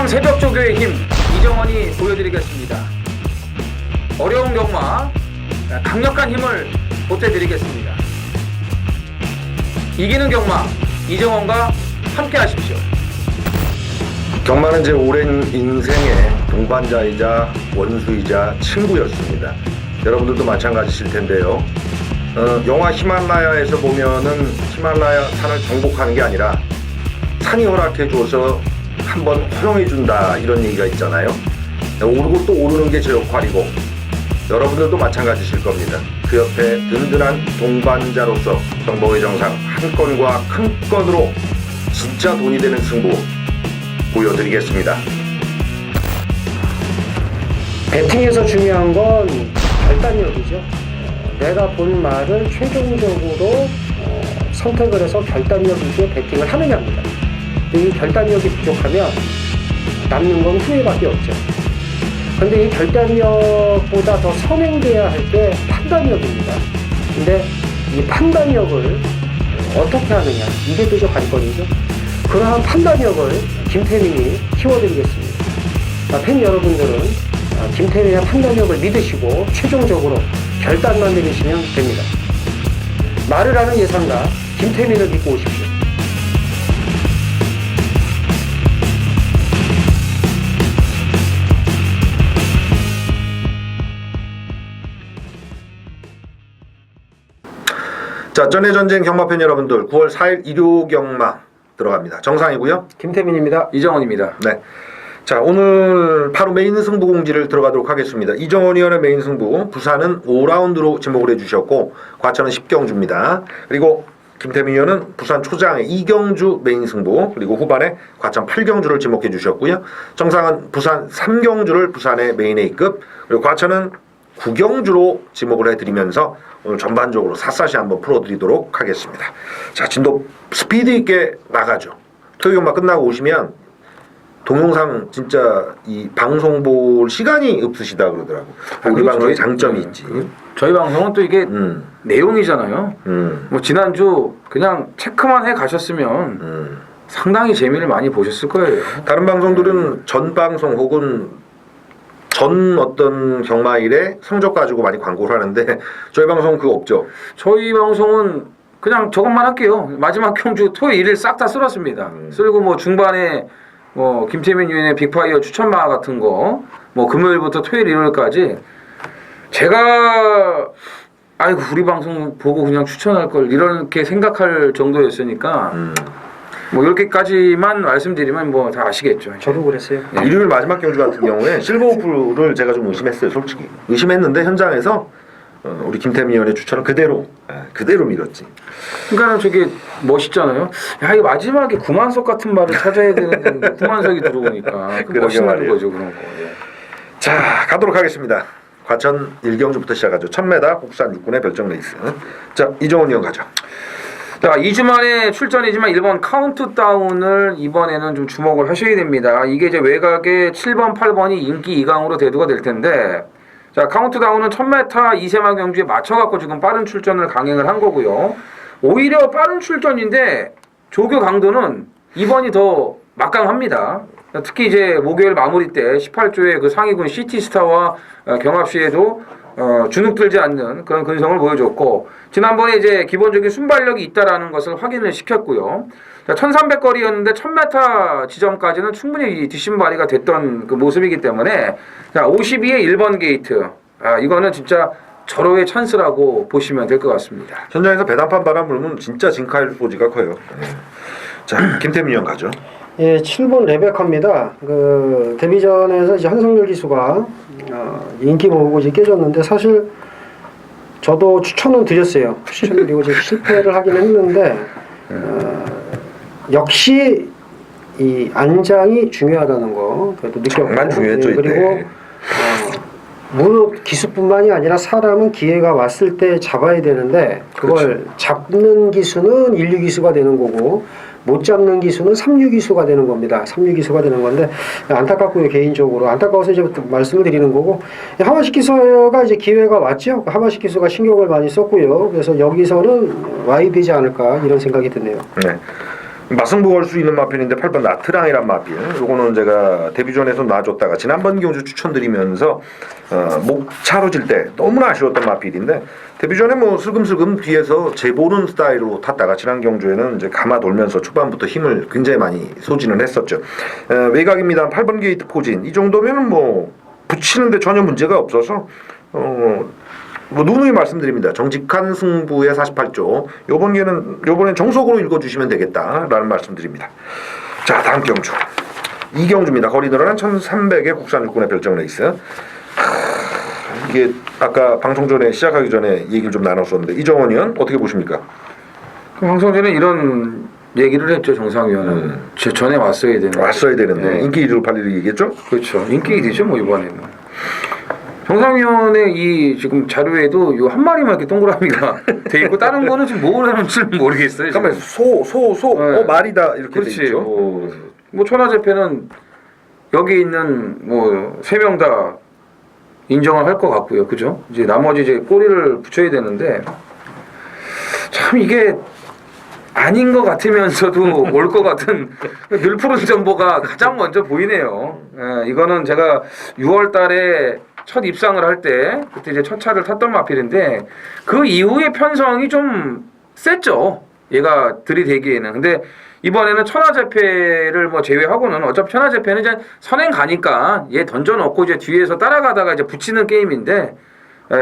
새벽조교의 힘 이정원이 보여드리겠습니다. 어려운 경마 강력한 힘을 보태드리겠습니다. 이기는 경마 이정원과 함께 하십시오. 경마는 제 오랜 인생의 동반자이자 원수이자 친구였습니다. 여러분들도 마찬가지실 텐데요. 영화 히말라야에서 보면은 히말라야 산을 정복하는 게 아니라 산이 허락해줘서 한번 허용해준다 이런 얘기가 있잖아요. 오르고 또 오르는 게 제 역할이고 여러분들도 마찬가지실 겁니다. 그 옆에 든든한 동반자로서 정보의 정상 한 건과 큰 건으로 진짜 돈이 되는 승부 보여드리겠습니다. 배팅에서 중요한 건 결단력이죠. 내가 본 말을 최종적으로 선택을 해서 결단력 있게 배팅을 하느냐입니다. 이 결단력이 부족하면 남는 건 후회밖에 없죠. 근데 이 결단력보다 더 선행돼야 할 게 판단력입니다. 근데 이 판단력을 어떻게 하느냐, 이게 또 관건이죠. 그러한 판단력을 김태민이 키워드리겠습니다. 팬 여러분들은 김태민의 판단력을 믿으시고 최종적으로 결단만 내리시면 됩니다. 말을 하는 예상가 김태민을 믿고 오십시오. 자, 전해전쟁 경마팬 여러분들 9월 4일 일요 경마 들어갑니다. 정상이고요. 김태민입니다. 이정원입니다. 네. 자, 오늘 바로 메인 승부 공지를 들어가도록 하겠습니다. 이정원 의원의 메인 승부, 부산은 5라운드로 지목을 해주셨고 과천은 10경주입니다. 그리고 김태민 의원은 부산 초장의 2경주 메인 승부, 그리고 후반에 과천 8경주를 지목해 주셨고요. 정상은 부산 3경주를 부산의 메인 A급, 그리고 과천은 9경주로 지목을 해드리면서 오늘 전반적으로 샅샅이 한번 풀어드리도록 하겠습니다. 자, 진도 스피드 있게 나가죠. 토요 경마 끝나고 오시면 동영상 진짜 이 방송 볼 시간이 없으시다 그러더라고. 우리 방송의 장점이 있지. 저희 방송은 또 이게 내용이잖아요. 뭐 지난주 그냥 체크만 해 가셨으면 상당히 재미를 많이 보셨을 거예요. 다른 방송들은 전 방송 혹은 전 어떤 경마일에 성적 가지고 많이 광고를 하는데 저희 방송은 그거 없죠. 저희 방송은 그냥 저것만 할게요. 마지막 경주 토요일 일을 싹 다 쓸었습니다. 쓸고 뭐 중반에 뭐 김태민 의원의 빅파이어 추천마 같은 거 뭐 금요일부터 토요일 일요일까지 제가 아이고 우리 방송 보고 그냥 추천할 걸 이렇게 생각할 정도였으니까 뭐 이렇게까지만 말씀드리면 뭐 다 아시겠죠. 저도 그랬어요. 네. 일요일 마지막 경주 같은 경우에 실버오프를 제가 좀 의심했어요. 솔직히 의심했는데 현장에서 우리 김태민 의원의 추천을 그대로 믿었지. 그러니까 저게 멋있잖아요. 야, 이 마지막에 구만석 같은 말을 찾아야 되는데 구만석이 들어오니까 멋있는 말이에요. 거죠 그런 거. 예. 자, 가도록 하겠습니다. 과천 1경주부터 시작하죠. 1000m 국산 육군의 별정 레이스. 자, 이정원 의원 가죠. 자, 2주 만에 출전이지만 1번 카운트다운을 이번에는 좀 주목을 하셔야 됩니다. 이게 이제 외곽의 7번, 8번이 인기 2강으로 대두가 될 텐데, 자, 카운트다운은 1000m 이세마 경주에 맞춰갖고 지금 빠른 출전을 강행을 한 거고요. 오히려 빠른 출전인데 조교 강도는 2번이 더 막강합니다. 특히 이제 목요일 마무리 때 18조의 그 상위군 시티스타와 경합시에도 주눅들지 않는 그런 근성을 보여줬고, 지난번에 이제 기본적인 순발력이 있다라는 것을 확인을 시켰고요. 1300거리였는데 1000m 지점까지는 충분히 뒷심발이가 됐던 그 모습이기 때문에, 자, 52의 1번 게이트. 이거는 진짜 절호의 찬스라고 보시면 될 것 같습니다. 현장에서 배단판 바람 불면 진짜 진카일 소지가 커요. 자, 김태민 의원 가죠. 예, 7번 레베카입니다. 그 데뷔전에서 이제 한성열 기수가 인기 모으고 이제 깨졌는데 사실 저도 추천은 드렸어요. 추천드리고 이제 실패를 하긴 했는데 역시 이 안장이 중요하다는 거 그래도 느꼈고, 정말 중요했죠. 예, 그리고 무릇 기수뿐만이 아니라 사람은 기회가 왔을 때 잡아야 되는데 그걸 그렇죠. 잡는 기수는 1, 2기수가 되는 거고 못 잡는 기수는 3, 6기수가 되는 겁니다. 3, 6기수가 되는 건데 안타깝고요. 개인적으로 안타까워서 이제 말씀을 드리는 거고, 하마식 기수가 이제 기회가 왔죠. 하마식 기수가 신경을 많이 썼고요. 그래서 여기서는 와야 되지 않을까 이런 생각이 드네요. 네. 맞승부 걸 수 있는 마필인데 8번 나트랑이란 마필. 요거는 제가 데뷔전에서 놔줬다가 지난번 경주 추천드리면서 목차로 질 때 너무나 아쉬웠던 마필인데 데뷔전에 뭐 슬금슬금 뒤에서 재보는 스타일로 탔다가 지난 경주에는 이제 감아 돌면서 초반부터 힘을 굉장히 많이 소진을 했었죠. 외곽입니다. 8번 게이트 포진. 이 정도면은 뭐 붙이는데 전혀 문제가 없어서 뭐 누누이 말씀드립니다. 정직한 승부의 48조. 요번엔 정석으로 읽어주시면 되겠다라는 말씀드립니다. 자, 다음 경주. 이 경주입니다. 거리 늘어난 1300의 국산 육군의 별정 레이스. 이게 아까 방송 전에 시작하기 전에 얘기를 좀 나눴었는데 이정원 의원 어떻게 보십니까? 그 방송 전에 이런 얘기를 했죠. 정상 위원은 전에 왔어야 되는데 네. 인기 1위로 8위를 얘기했죠? 그렇죠. 인기 1위죠. 뭐 이번에는. 정상위원회 이 지금 자료에도 요 한 마리만 이렇게 동그라미가 돼 있고 다른 거는 지금 뭘 하는지 모르겠어요. 잠깐만 소 네. 말이다 이렇게 돼 그렇지. 있죠. 뭐 천하제패는 여기 있는 뭐 세 명 다 인정을 할 것 같고요. 그죠? 이제 나머지 이제 꼬리를 붙여야 되는데 참 이게 아닌 것 같으면서도 올 것 같은 늘 푸른 전보가 가장 먼저 보이네요. 예, 이거는 제가 6월 달에 첫 입상을 할 때 그때 이제 첫 차를 탔던 마필인데 그 이후의 편성이 좀 셌죠. 얘가 들이대기에는. 근데 이번에는 천하제패를 뭐 제외하고는 어차피 천하제패는 이제 선행 가니까 얘 던져놓고 이제 뒤에서 따라가다가 이제 붙이는 게임인데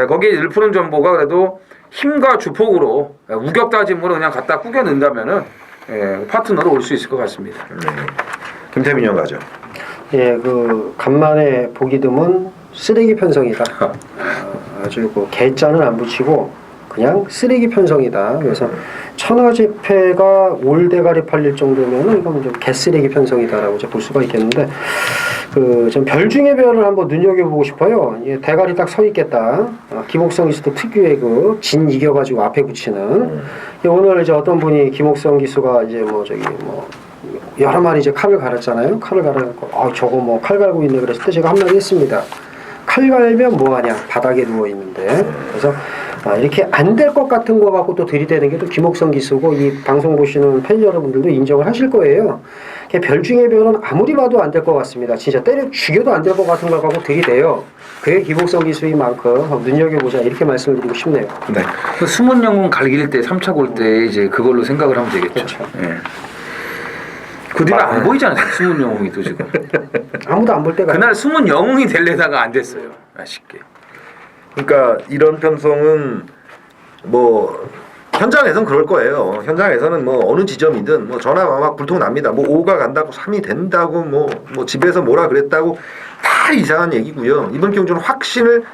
거기에 일푸른 전보가 그래도 힘과 주폭으로 우격다짐으로 그냥 갖다 꾸겨 넣는다면은 파트너로 올 수 있을 것 같습니다. 김태민 의원 가죠. 예, 그 간만에 보기 드문 쓰레기 편성이다. 아주 그 개자는 안 붙이고 그냥 쓰레기 편성이다. 그래서 천하제패가 올대가리 팔릴 정도면은 이건 좀 개쓰레기 편성이다라고 이제 볼 수가 있겠는데 그 좀 별 중에 별을 한번 눈여겨보고 싶어요. 예, 대가리 딱 서 있겠다. 김옥성 기수도 특유의 그 진 이겨가지고 앞에 붙이는. 예, 오늘 이제 어떤 분이 김옥성 기수가 이제 뭐 저기 뭐 여러 마리 이제 칼을 갈았잖아요. 칼을 갈아갖고 저거 뭐 칼 갈고 있네 그랬을 때 제가 한마디 했습니다. 칼 갈면 뭐하냐 바닥에 누워있는데. 그래서 이렇게 안 될 것 같은 거 갖고 또 들이대는 게 또 김옥성 기수고 이 방송 보시는 팬 여러분들도 인정을 하실 거예요. 별 중에 별은 아무리 봐도 안 될 것 같습니다. 진짜 때려 죽여도 안 될 것 같은 걸 갖고 들이대요. 그게 김옥성 기수인 만큼 눈여겨보자 이렇게 말씀을 드리고 싶네요. 네. 그 숨은 영웅 갈길 때 3차 골 때 이제 그걸로 생각을 하면 되겠죠. 그렇죠. 예. 그 뒤로 안 보이잖아요. 숨은 영웅이 또 지금. 아무도 안 볼 때가 그날 숨은 영웅이 되려다가 안 됐어요. 아쉽게. 그러니까 이런 편성은 뭐 현장에서는 그럴 거예요. 현장에서는 뭐 어느 지점이든 뭐 전화 막 불통 납니다. 뭐 5가 간다고 3이 된다고 뭐 집에서 뭐라 그랬다고 다 이상한 얘기고요. 이번 경주는 확신을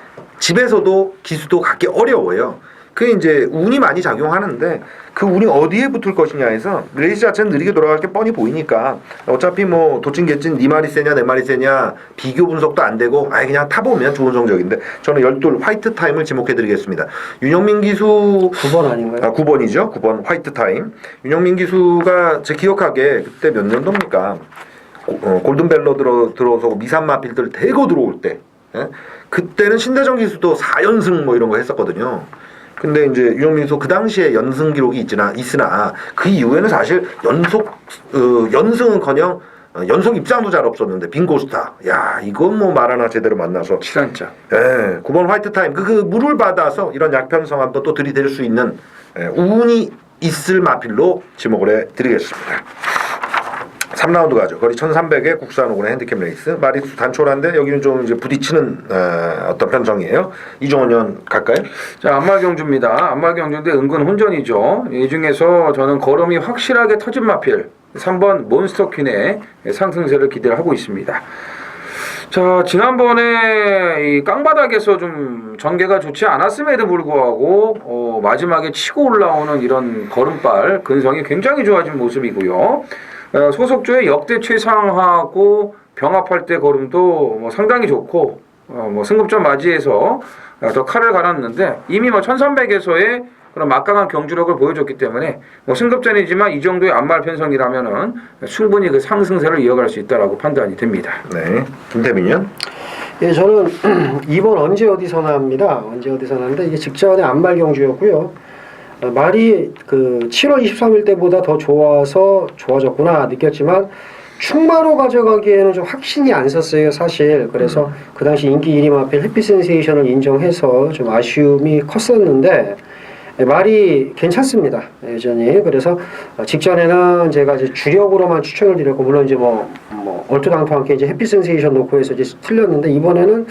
집에서도 기수도 갖기 어려워요. 그게 이제 운이 많이 작용하는데 그 운이 어디에 붙을 것이냐에서 레이스 자체는 느리게 돌아갈 게 뻔히 보이니까 어차피 뭐 도찐 개찐 네 마리 세냐 내 마리 세냐 비교 분석도 안 되고 아예 그냥 타보면 좋은 성적인데 저는 12 화이트 타임을 지목해드리겠습니다. 윤영민 기수 9번 아닌가요? 9번이죠. 9번 화이트 타임. 윤영민 기수가 제 기억하기에 그때 몇 년도입니까? 골든벨로 들어서 미산 마필들 대거 들어올 때 그때는 신대정 기수도 4연승 뭐 이런 거 했었거든요. 근데 이제 윤영민 기수 그 당시에 연승 기록이 있으나 그 이후에는 사실 연승은커녕 연속 입장도 잘 없었는데 빙고스타. 야 이건 뭐 말 하나 제대로 만나서 7한자. 9번 화이트 타임 그 물을 받아서 이런 약편성 한번 또 들이댈 수 있는 운이 있을 마필로 지목을 해드리겠습니다. 3라운드 가죠. 거리 1300의 국산 5군의 핸디캡 레이스. 마리수 단촐한데 여기는 좀 이제 부딪히는 어떤 편성이에요. 이종원 의원 갈까요? 자, 안말경주입니다. 안말경주인데 은근 혼전이죠. 이 중에서 저는 걸음이 확실하게 터진 마필 3번 몬스터퀸의 상승세를 기대를 하고 있습니다. 자, 지난번에 이 깡바닥에서 좀 전개가 좋지 않았음에도 불구하고 마지막에 치고 올라오는 이런 걸음발 근성이 굉장히 좋아진 모습이고요. 소속조의 역대 최상하고 병합할 때 걸음도 뭐 상당히 좋고 뭐 승급전 맞이해서 더 칼을 갈았는데 이미 뭐 1300에서의 그런 막강한 경주력을 보여줬기 때문에 뭐 승급전이지만 이 정도의 안말 편성이라면은 충분히 그 상승세를 이어갈 수 있다라고 판단이 됩니다. 네, 김태민이요? 예, 저는 2번 언제 어디서나 합니다. 언제 어디서나 하는데 이게 직전에 안말 경주였고요. 말이 그 7월 23일 때보다 더 좋아졌구나 느꼈지만 충마로 가져가기에는 좀 확신이 안 섰어요 사실. 그래서 그 당시 인기 1위 마필 해피 센세이션을 인정해서 좀 아쉬움이 컸었는데 말이 괜찮습니다 여전히. 그래서 직전에는 제가 이제 주력으로만 추천을 드렸고 물론 이제 뭐 얼토당토않게 이제 해피 센세이션 놓고 해서 이제 틀렸는데 이번에는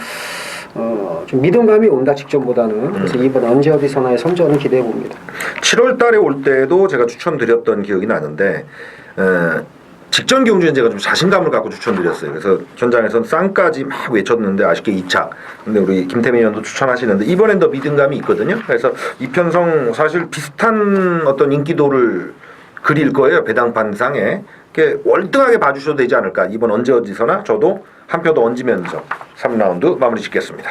좀 믿음감이 온다 직전보다는. 그래서 이번 언제 어디서나의 선전을 기대해 봅니다. 7월 달에 올 때도 제가 추천드렸던 기억이 나는데 직전 경주엔 제가 좀 자신감을 갖고 추천드렸어요. 그래서 현장에서는 쌍까지 막 외쳤는데 아쉽게 2차. 근데 우리 김태민 의원도 추천하시는데 이번엔 더 믿음감이 있거든요. 그래서 이편성 사실 비슷한 어떤 인기도를 그릴 거예요. 배당판상에. 이렇게 월등하게 봐주셔도 되지 않을까. 이번 언제 어디서나 저도 한 표 더 얹으면서 3라운드 마무리 짓겠습니다.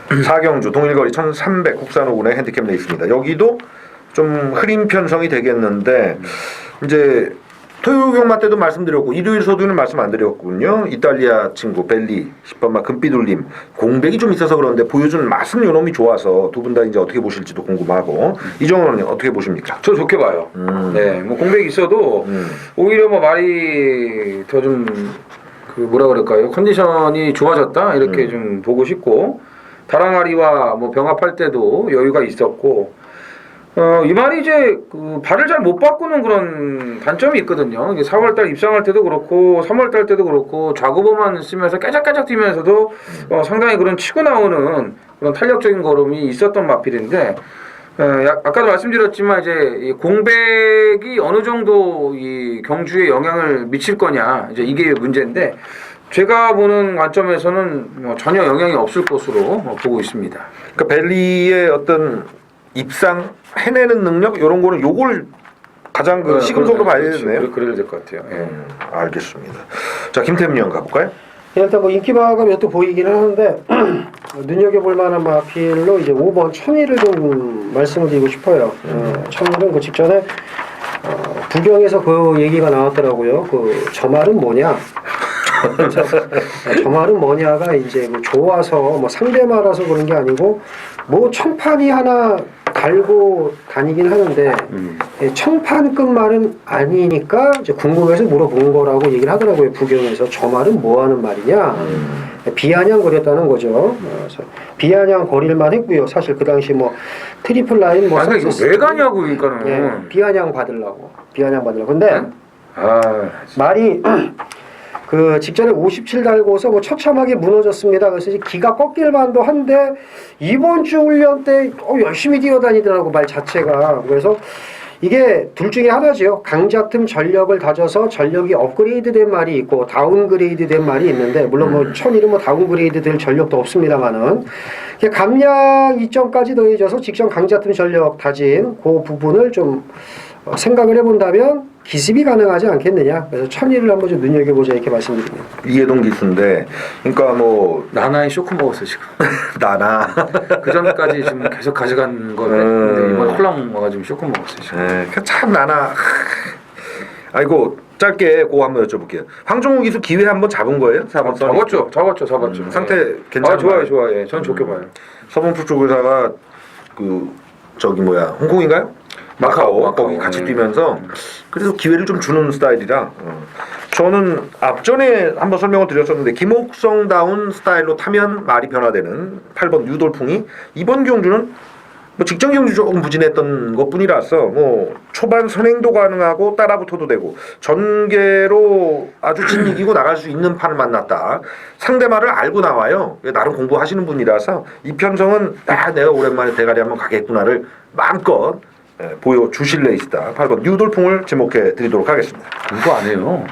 4경주 동일거리 1300 국산 5군의 핸디캡 레이스입니다. 여기도 좀 흐린 편성이 되겠는데 이제 토요일 경마 때도 말씀드렸고 일요일 소두는 말씀 안 드렸군요. 이탈리아 친구 벨리 10번마 금비둘림 공백이 좀 있어서 그런데 보여준 맛은 요놈이 좋아서 두 분 다 이제 어떻게 보실지도 궁금하고 이정원은 어떻게 보십니까? 저 좋게 봐요. 네, 뭐 공백이 있어도 오히려 뭐 말이 더 좀 그 뭐라 그럴까요? 컨디션이 좋아졌다 이렇게 좀 보고 싶고 다랑아리와 뭐 병합할 때도 여유가 있었고. 이 말이 이제 그 발을 잘 못 바꾸는 그런 단점이 있거든요. 이게 4월달 입상할 때도 그렇고 3월달 때도 그렇고 좌구보만 쓰면서 깨작깨작 뛰면서도 상당히 그런 치고 나오는 그런 탄력적인 걸음이 있었던 마필인데 아까도 말씀드렸지만 이제 이 공백이 어느 정도 이 경주에 영향을 미칠 거냐 이제 이게 문제인데 제가 보는 관점에서는 뭐 전혀 영향이 없을 것으로 보고 있습니다. 그러니까 벨리의 어떤 입상 해내는 능력 이런 거는 요걸 가장 그 시금석으로 봐야 되겠네요. 그래야 될 것 같아요. 예. 알겠습니다. 자 김태민 의원 가볼까요? 일단 뭐 인기마가 몇 도 보이기는 하는데 눈여겨볼 만한 마필로 이제 5번 천일을 좀 말씀을 드리고 싶어요. 천일은 그 직전에 부경에서 그 얘기가 나왔더라고요. 그 저 말은 뭐냐? 저 말은 뭐냐가 이제 뭐 좋아서 뭐 상대말아서 그런 게 아니고 뭐 청판이 하나 달고 다니긴 하는데 청판급 말은 아니니까 이제 궁금해서 물어본 거라고 얘기를 하더라고요. 부경에서 저 말은 뭐 하는 말이냐 비아냥거렸다는 거죠. 그래서 비아냥거릴만 했고요. 사실 그 당시 뭐 트리플 라인 뭐 이거 왜 가냐고 그러니까는 예, 비아냥 받으려고 근데 아 말이 그 직전에 57 달고서 뭐 처참하게 무너졌습니다. 그래서 이제 기가 꺾일 만도 한데 이번 주 훈련 때 열심히 뛰어다니더라고 말 자체가. 그래서 이게 둘 중에 하나죠. 강자틈 전력을 다져서 전력이 업그레이드된 말이 있고 다운그레이드된 말이 있는데 물론 뭐 천일은 뭐 다운그레이드될 전력도 없습니다만은 감량 이점까지 더해져서 직전 강자틈 전력 다진 그 부분을 좀 생각을 해본다면 기습이 가능하지 않겠느냐. 그래서 천일을 한번 좀 눈여겨보자 이렇게 말씀드립니다. 이해동 기수인데 그러니까 뭐 나나의 쇼크 먹었어 지금. 나나 그 전까지 지금 계속 가져간 건데 근데 이번 홀랑 와가지고 쇼크 먹었어 지금. 참 나나 아이고 짧게 그거 한번 여쭤볼게요. 황종우 기수 기회 한번 잡은 거예요? 잡았죠. 상태 괜찮아요? 좋아요. 예. 저는 좋게 봐요. 서문프 쪽에다가 그 저기 뭐야 홍콩인가요? 마카오 거기 같이 뛰면서 그래서 기회를 좀 주는 스타일이라 저는 앞전에 한번 설명을 드렸었는데 김옥성다운 스타일로 타면 말이 변화되는 8번 유돌풍이 이번 경주는 뭐 직전 경주 조금 부진했던 것뿐이라서 뭐 초반 선행도 가능하고 따라붙어도 되고 전개로 아주 진 이기고 나갈 수 있는 판을 만났다. 상대말을 알고 나와요. 나름 공부하시는 분이라서 이 편성은 내가 오랜만에 대가리 한번 가겠구나를 마음껏 보여주실 레이스다. 8번 유돌풍을 지목해 드리도록 하겠습니다. 공부 안 해요.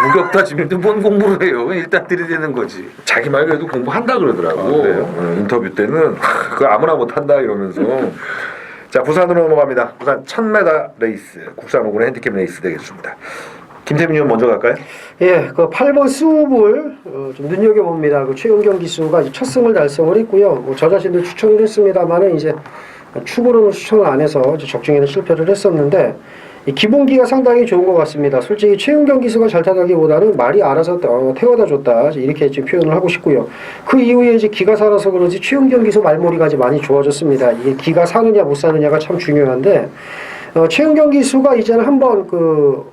무격다 지금 뭔 공부를 해요. 일단 들이대는 거지. 자기 말 그래도 공부한다 그러더라고. 그래요? 인터뷰 때는 그거 아무나 못한다 이러면서. 자 부산으로 넘어갑니다. 부산 1000m 레이스 국산 5군의 핸디캡 레이스 되겠습니다. 김태민 의원 먼저 갈까요? 예, 그 8번 스우볼 좀 눈여겨봅니다. 그 최은경 기수가 첫 승을 달성을 했고요. 뭐 저 자신도 추천을 했습니다만은 이제 축으로는 추천을 안 해서 적중에는 실패를 했었는데 이 기본기가 상당히 좋은 것 같습니다. 솔직히 최은경 기수가 잘 타다기보다는 말이 알아서 태워다 줬다 이렇게 지금 표현을 하고 싶고요. 그 이후에 이제 기가 살아서 그런지 최은경 기수 말머리가 이제 많이 좋아졌습니다. 이게 기가 사느냐 못 사느냐가 참 중요한데 최은경 기수가 이제는 한번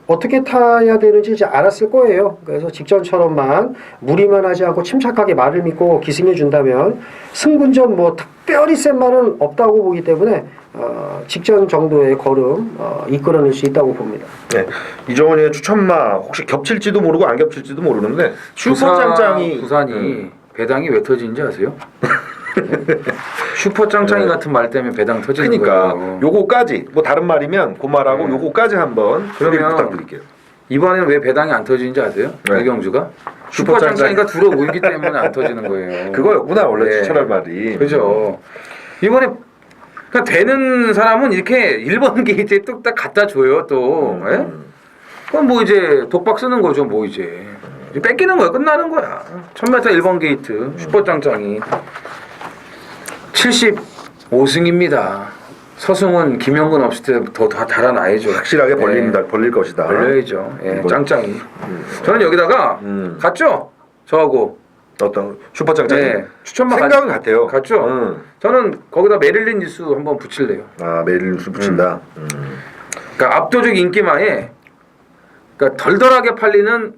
어떻게 타야 되는지 이제 알았을 거예요. 그래서 직전처럼만 무리만 하지 않고 침착하게 말을 믿고 기승해 준다면 승분전 뭐 특별히 센 말은 없다고 보기 때문에 직전 정도의 걸음 이끌어낼 수 있다고 봅니다. 네. 이정원이의 추천마 혹시 겹칠지도 모르고 안 겹칠지도 모르는데 슈퍼짱짱이 부산이 배당이 왜 터지는지 아세요? 슈퍼짱짱이 같은 말 때문에 배당 터지는 그러니까 거예요. 요거까지 뭐 다른 말이면 그 말하고 네. 요거까지 한번 소개 그러면 부탁드릴게요. 이번에는 왜 배당이 안 터지는지 아세요? 네. 외경주가 슈퍼짱짱이가 들어오기 때문에 안 터지는 거예요. 그거였구나 원래 네. 추천할 말이. 그죠. 이번에 그러니까 되는 사람은 이렇게 1번 게이트에 뚝딱 갖다 줘요 또. 예? 그럼 뭐 이제 독박 쓰는 거죠 뭐 이제. 뺏기는 거야 끝나는 거야. 1000m 1번 게이트 슈퍼짱짱이 75승입니다. 서승은 김영근 없을 때 더 달아나야죠. 확실하게 벌릴 것이다. 벌려야죠. 예, 이번- 짱짱이. 저는 여기다가 갔죠. 저하고. 어떤 슈퍼짱짱이 네, 추천만 생각은 같아요. 갔죠. 저는 거기다 메릴린 뉴스 한번 붙일래요. 아 메릴 뉴스 붙인다. 그러니까 압도적 인기마에 그러니까 덜덜하게 팔리는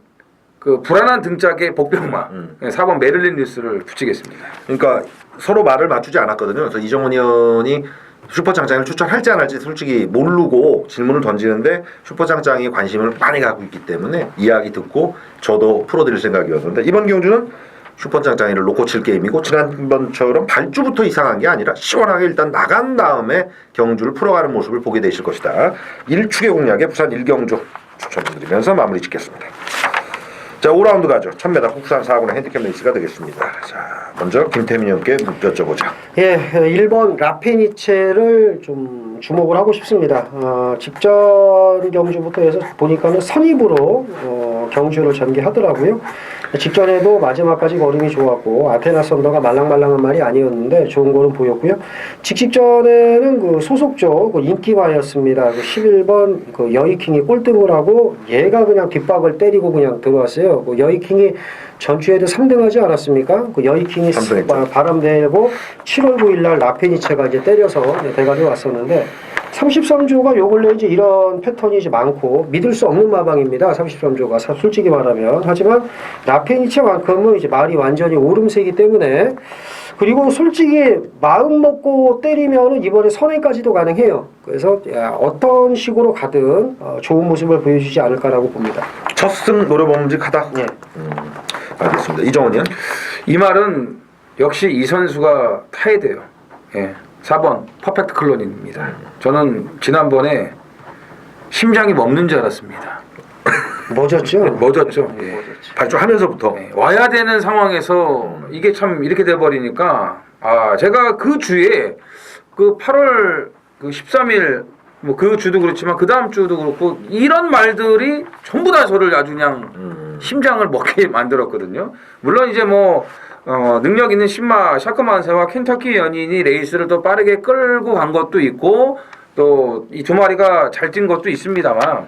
그 불안한 등짝의 복병마 4번 메릴린 뉴스를 붙이겠습니다. 그러니까 서로 말을 맞추지 않았거든요. 그래서 이정원 의원이 슈퍼짱짱을 추천할지 안 할지 솔직히 모르고 질문을 던지는데 슈퍼짱짱이 관심을 많이 갖고 있기 때문에 이야기 듣고 저도 풀어드릴 생각이었는데 이번 경주는 슈퍼짱짱이를 놓고 칠 게임이고 지난번처럼 발주부터 이상한 게 아니라 시원하게 일단 나간 다음에 경주를 풀어가는 모습을 보게 되실 것이다. 1축의 공략에 부산 1경주 추천드리면서 마무리 짓겠습니다. 자 5라운드 가죠. 1000m 국산 4군의 핸디캡 레이스가 되겠습니다. 자 먼저 김태민 형께 여쭤보자. 예, 1번 라페니체를 좀 주목을 하고 싶습니다. 직전 경주부터 해서 보니까는 선입으로 경주를 전개하더라고요. 직전에도 마지막까지 걸음이 좋았고 아테나 썬더가 말랑말랑한 말이 아니었는데 좋은 걸음 보였고요. 직전에는 그 소속조 그 인기마였습니다. 그 11번 그 여이킹이 꼴등을 하고 얘가 그냥 뒷박을 때리고 그냥 들어왔어요. 그 여이킹이 전주에도 3등하지 않았습니까? 그 여이킹이 3등 바람 내고 7월 9일날 라페니체가 이제 때려서 대가리 왔었는데 33조가 요 근래 이제 이런 패턴이 이제 많고 믿을 수 없는 마방입니다. 33조가 솔직히 말하면. 하지만 라페니체만큼은 이제 말이 완전히 오름세기 때문에 그리고 솔직히 마음 먹고 때리면은 이번에 선행까지도 가능해요. 그래서 어떤 식으로 가든 좋은 모습을 보여주지 않을까라고 봅니다. 첫 승 노려봄직하다. 예. 알겠습니다. 이정원이요? 이 말은 역시 이 선수가 타야 돼요. 예. 4번 퍼펙트 클론입니다. 저는 지난번에 심장이 멈는 줄 알았습니다. 멋졌죠? 멎었죠. 예. 발주하면서부터 와야 되는 상황에서 이게 참 이렇게 돼버리니까 제가 그 주에 그 8월 그 13일 뭐 그 주도 그렇지만 그 다음 주도 그렇고 이런 말들이 전부 다 저를 아주 그냥 심장을 먹게 만들었거든요. 물론 이제 뭐 능력 있는 신마 샤크만세와 켄터키 연인이 레이스를 더 빠르게 끌고 간 것도 있고 또 이 두 마리가 잘 뛴 것도 있습니다만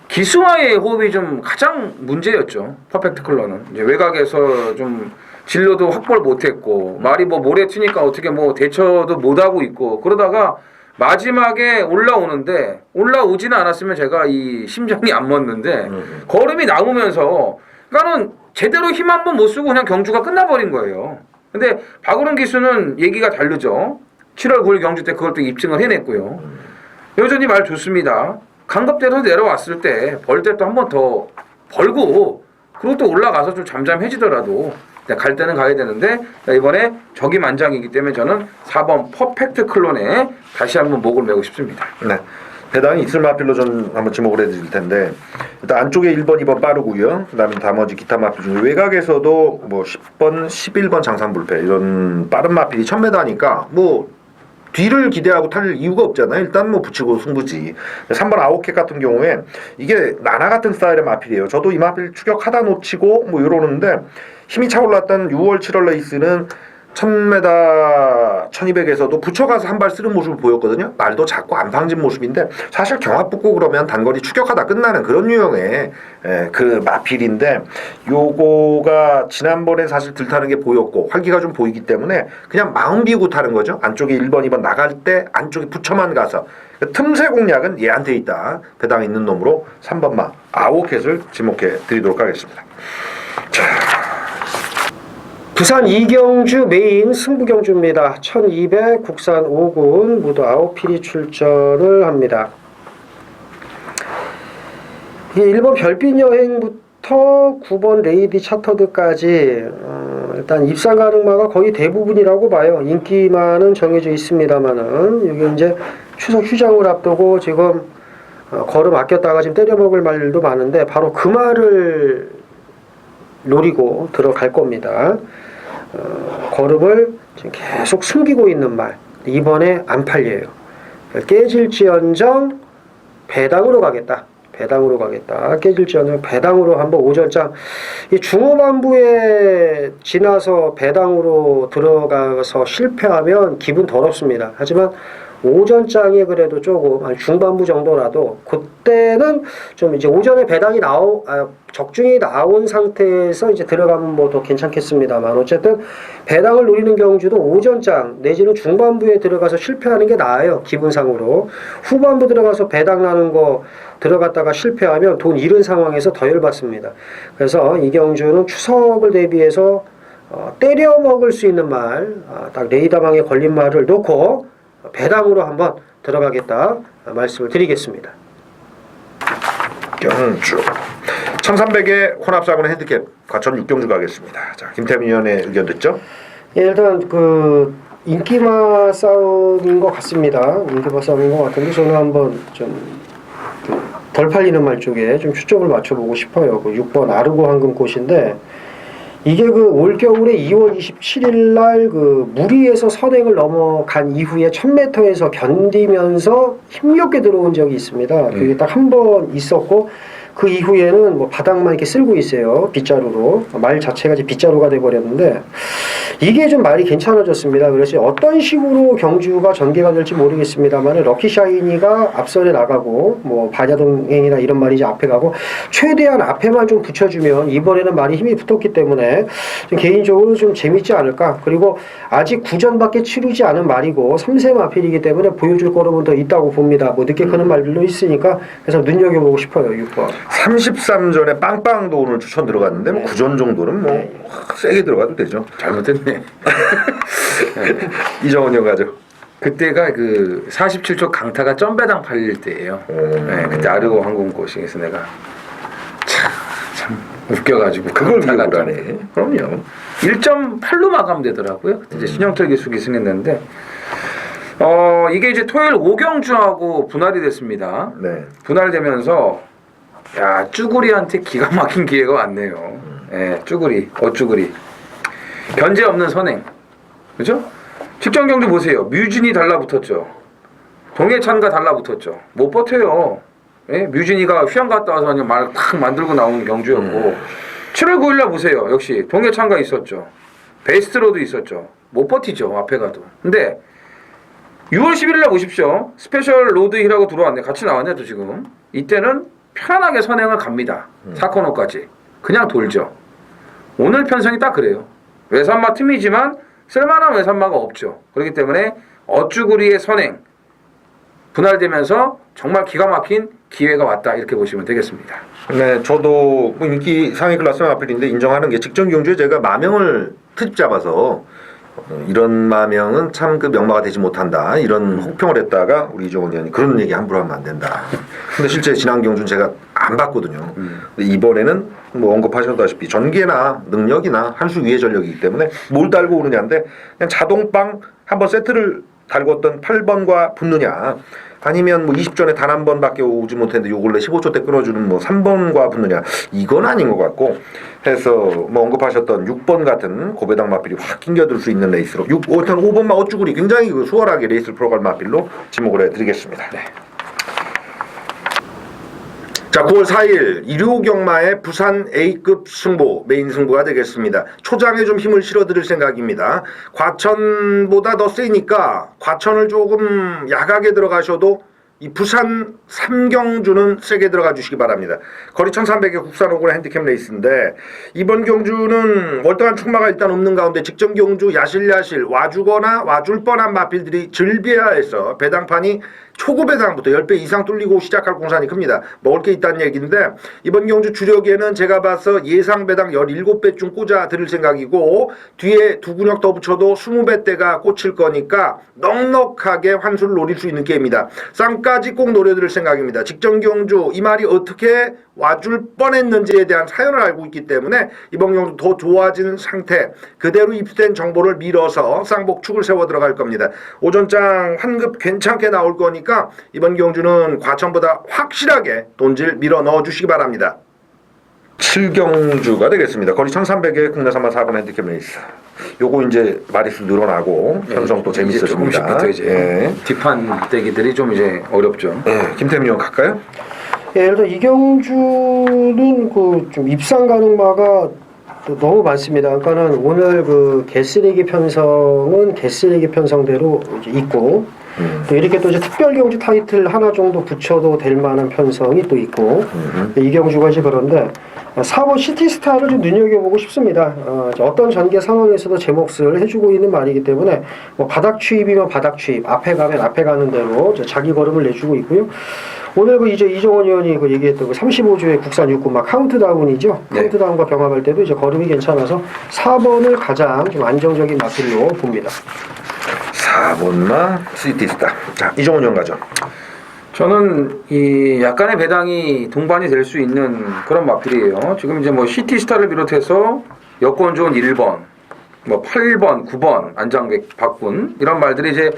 기수와의 호흡이 좀 가장 문제였죠. 퍼펙트 클러는 이제 외곽에서 좀 진로도 확보를 못했고 말이 뭐 모래 튀니까 어떻게 뭐 대처도 못하고 있고 그러다가 마지막에 올라오는데 올라오지는 않았으면 제가 이 심장이 안 멎는데 걸음이 나오면서 그러니까는 제대로 힘 한 번 못 쓰고 그냥 경주가 끝나버린 거예요. 근데 박우른 기수는 얘기가 다르죠. 7월 9일 경주 때 그걸 또 입증을 해냈고요. 여전히 말 좋습니다. 강급대로 내려왔을 때 벌 때 또 한 번 더 벌고 그리고 또 올라가서 좀 잠잠해지더라도 갈 때는 가야 되는데 이번에 적이 만장이기 때문에 저는 4번 퍼펙트 클론에 다시 한번 목을 메고 싶습니다. 네. 배당이 있을 마필로 좀 한번 지목을 해드릴 텐데 일단 안쪽에 1번, 2번 빠르고요. 그다음에 나머지 기타 마필 중에 외곽에서도 뭐 10번, 11번 장산불패 이런 빠른 마필이 1000m니까 뭐 뒤를 기대하고 탈 이유가 없잖아요. 일단 뭐 붙이고 승부지. 3번 아웃캣 같은 경우에 이게 나나 같은 스타일의 마필이에요. 저도 이 마필 추격하다 놓치고 뭐 이러는데 힘이 차올랐던 6월 7월 레이스는 1000m, 1200에서도 붙여가서 한 발 쓰는 모습을 보였거든요. 말도 작고 안방진 모습인데 사실 경합 붙고 그러면 단거리 추격하다 끝나는 그런 유형의 그 마필인데 요거가 지난번에 사실 들타는 게 보였고 활기가 좀 보이기 때문에 그냥 마음 비우고 타는 거죠. 안쪽에 1번, 2번 나갈 때 안쪽에 붙여만 가서 그 틈새 공략은 얘한테 있다. 배당에 있는 놈으로 3번마 아웃캣을 지목해 드리도록 하겠습니다. 자, 부산 이경주 메인 승부 경주입니다. 1200 국산 5군 모두 9필이 출전을 합니다. 1번 별빛 여행부터 9번 레이디 차터드까지 일단 입상 가능마가 거의 대부분이라고 봐요. 인기만은 정해져 있습니다만은 이게 이제 추석 휴장을 앞두고 지금 걸음 아꼈다가 지금 때려먹을 말도 많은데 바로 그 말을 노리고 들어갈 겁니다. 걸음을 지금 계속 숨기고 있는 말 이번에 안 팔려요. 깨질지언정 배당으로 가겠다. 배당으로 가겠다. 깨질지언정 배당으로 한번 오전장 이 중후반부에 지나서 배당으로 들어가서 실패하면 기분 더럽습니다. 하지만 오전장에 그래도 조금 한 중반부 정도라도 그때는 좀 이제 오전에 배당이 적중이 나온 상태에서 이제 들어가면 뭐 더 괜찮겠습니다만 어쨌든 배당을 노리는 경주도 오전장 내지는 중반부에 들어가서 실패하는 게 나아요. 기분상으로 후반부 들어가서 배당 나는 거 들어갔다가 실패하면 돈 잃은 상황에서 더 열받습니다. 그래서 이 경주는 추석을 대비해서 때려 먹을 수 있는 말, 딱 레이더망에 걸린 말을 놓고 배당으로 한번 들어가겠다 말씀을 드리겠습니다. 경주 1300의 혼합사고는 핸디캡 과천 6경주 가겠습니다. 자, 김태민 위원의 의견 듣죠? 예, 일단 그 인기마 싸움인 것 같습니다. 인기마 싸움인 것 같은데 저는 한번 좀 덜 팔리는 말 쪽에 좀 초점을 맞춰보고 싶어요. 그 6번 아르고 황금꽃인데 이게 그 올겨울에 2월 27일 날 그 무리에서 선행을 넘어간 이후에 1000m에서 견디면서 힘겹게 들어온 적이 있습니다. 그게 딱 한 번 있었고 그 이후에는 뭐 바닥만 이렇게 쓸고 있어요. 빗자루로. 말 자체가 이제 빗자루가 돼버렸는데 이게 좀 말이 괜찮아졌습니다. 그래서 어떤 식으로 경주가 전개가 될지 모르겠습니다만 럭키샤이니가 앞선에 나가고 뭐 반야동행이나 이런 말이 이제 앞에 가고 최대한 앞에만 좀 붙여주면 이번에는 말이 힘이 붙었기 때문에 좀 개인적으로 좀 재밌지 않을까. 그리고 아직 9전밖에 치르지 않은 말이고 3세 마필이기 때문에 보여줄 거는 더 있다고 봅니다. 뭐 늦게 크는 말들도 있으니까 그래서 눈여겨보고 싶어요. 6번. 33전에 빵빵도 오늘 추천 들어갔는데 뭐 9전 정도는 뭐 세게 들어가도 되죠. 잘못했네. 이정원 형 가죠. 그때가 그 47초 강타가 점배당 팔릴 때예요. 네, 그때 아르고 항공고시에서 내가 참 웃겨가지고 그걸 강타가 기억을 하네. 그럼요. 1.8로 마감되더라고요. 그때 이제 신영철 기수 기승했는데 이게 이제 토요일 5경주하고 분할이 됐습니다. 네. 분할되면서 야 쭈구리한테 기가 막힌 기회가 왔네요. 예, 쭈구리, 어쭈구리. 견제 없는 선행, 그죠? 직전 경주 보세요. 뮤진이 달라붙었죠. 동해찬과 달라붙었죠. 못 버텨요. 예? 뮤진이가 휴양 갔다 와서 그냥 말 탁 만들고 나오는 경주였고 7월 9일날 보세요. 역시 동해찬과 있었죠. 베스트로도 있었죠. 못 버티죠. 앞에 가도. 근데 6월 11일날 보십시오. 스페셜 로드힐하고 들어왔네. 같이 나왔네 또 지금. 이때는 편안하게 선행을 갑니다. 4코너까지. 그냥 돌죠. 오늘 편성이 딱 그래요. 외산마 틈이지만 쓸만한 외산마가 없죠. 그렇기 때문에 어쭈구리의 선행 분할되면서 정말 기가 막힌 기회가 왔다 이렇게 보시면 되겠습니다. 네, 저도 뭐 인기 상위 클래스 마필인데 인정하는 게 직전 경주에 제가 마명을 트집 잡아서 이런 마명은 참 그 명마가 되지 못한다 이런 혹평을 했다가 우리 이종원 의원이 그런 얘기 함부로 하면 안 된다. 근데 실제 지난 경주는 제가 안 봤거든요. 근데 이번에는 뭐 언급하셨다시피 전개나 능력이나 한 수 위의 전력이기 때문에 뭘 달고 오느냐인데 그냥 자동빵 한번 세트를 달궜던 8번과 붙느냐 아니면 뭐 20전에 단 한 번밖에 오지 못했는데 요 근래 15초 때 끊어주는 뭐 3번과 붙느냐 이건 아닌 것 같고 해서 뭐 언급하셨던 6번 같은 고배당 마필이 확 낑겨들 수 있는 레이스로 5번마 어쭈구리 굉장히 그 수월하게 레이스를 풀어갈 마필로 지목을 해드리겠습니다. 네. 자, 9월 4일 일요경마의 부산 A급 승부 메인 승부가 되겠습니다. 초장에 좀 힘을 실어드릴 생각입니다. 과천보다 더 세니까 과천을 조금 약하게 들어가셔도 이 부산 3경주는 세게 들어가 주시기 바랍니다. 거리 1300의 국산 오골 핸디캡 레이스인데 이번 경주는 월등한 충마가 일단 없는 가운데 직전 경주 야실야실 와주거나 와줄 뻔한 마필들이 즐비하해서 배당판이 초구 배당부터 10배 이상 뚫리고 시작할 공산이 큽니다. 먹을 게 있다는 얘기인데 이번 경주 주력에는 제가 봐서 예상 배당 17배쯤 꽂아 드릴 생각이고 뒤에 두 근역 더 붙여도 20배대가 꽂힐 거니까 넉넉하게 환수를 노릴 수 있는 게임이다. 쌍까지 꼭 노려드릴 생각입니다. 직전 경주 이 말이 어떻게 와줄 뻔했는지에 대한 사연을 알고 있기 때문에 이번 경주 더 좋아진 상태 그대로 입수된 정보를 밀어서 쌍복축을 세워 들어갈 겁니다. 오전장 환급 괜찮게 나올 거니까 이번 경주는 과천보다 확실하게 돈질 밀어 넣어 주시기 바랍니다. 7경주가 되겠습니다. 거리 1300의 국내산마 4번 핸디캡 레이스. 요거 이제 마리수 늘어나고 편성도 재밌어집니다. 조금씩부터 이제 뒷판 떼기들이 좀 이제 어렵죠. 김태민 의원 갈까요? 예, 예를 들어 이경주는 그 좀 입상 가능마가 또 너무 많습니다. 그러니까는 오늘 그 개쓰레기 편성은 개쓰레기 편성대로 이제 있고 또 이렇게 또 이제 특별 경주 타이틀 하나 정도 붙여도 될 만한 편성이 또 있고 이경주가 이제 그런데 4번 시티스타를 좀 눈여겨보고 싶습니다. 어떤 전개 상황에서도 제 몫을 해주고 있는 말이기 때문에 뭐 바닥 추입이면 바닥 추입, 앞에 가면 앞에 가는 대로 자기 걸음을 내주고 있고요. 오늘 그 이제 이정원 의원이 그 얘기했던 그 35조의 국산 육군마 카운트다운이죠. 네. 카운트다운과 병합할 때도 이제 걸음이 괜찮아서 4번을 가장 좀 안정적인 마필로 봅니다. 4번마 시티스타. 자, 이정원 의원 가죠. 저는 이 약간의 배당이 동반이 될 수 있는 그런 마필이에요. 지금 이제 뭐 시티스타를 비롯해서 여권 좋은 1번, 뭐 8번, 9번 안장백 박군 이런 말들이 이제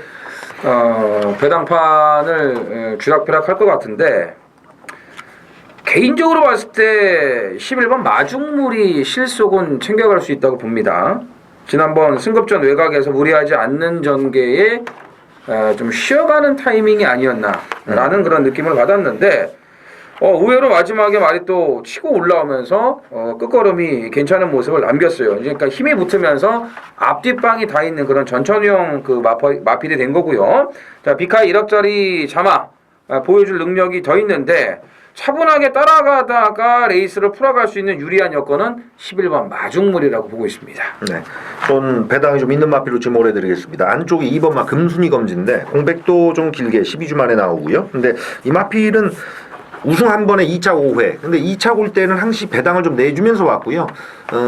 배당판을 쥐락펴락할 것 같은데 개인적으로 봤을 때 11번 마중물이 실속은 챙겨갈 수 있다고 봅니다. 지난번 승급전 외곽에서 무리하지 않는 전개에 좀 쉬어가는 타이밍이 아니었나라는 그런 느낌을 받았는데 의외로 마지막에 말이 또 치고 올라오면서 끝걸음이 괜찮은 모습을 남겼어요. 그러니까 힘이 붙으면서 앞뒷방이 다 있는 그런 전천후형 그 마필이 된 거고요. 자, 비카의 1억짜리 자마 보여줄 능력이 더 있는데 차분하게 따라가다가 레이스를 풀어갈 수 있는 유리한 여건은 11번 마중물이라고 보고 있습니다. 네, 전 배당이 좀 있는 마필로 지목을 해드리겠습니다. 안쪽이 2번마 금순이 검지인데 공백도 좀 길게 12주 만에 나오고요. 근데 이 마필은 우승 한 번에 2차 5회. 근데 2차 골 때는 항시 배당을 좀 내주면서 왔고요.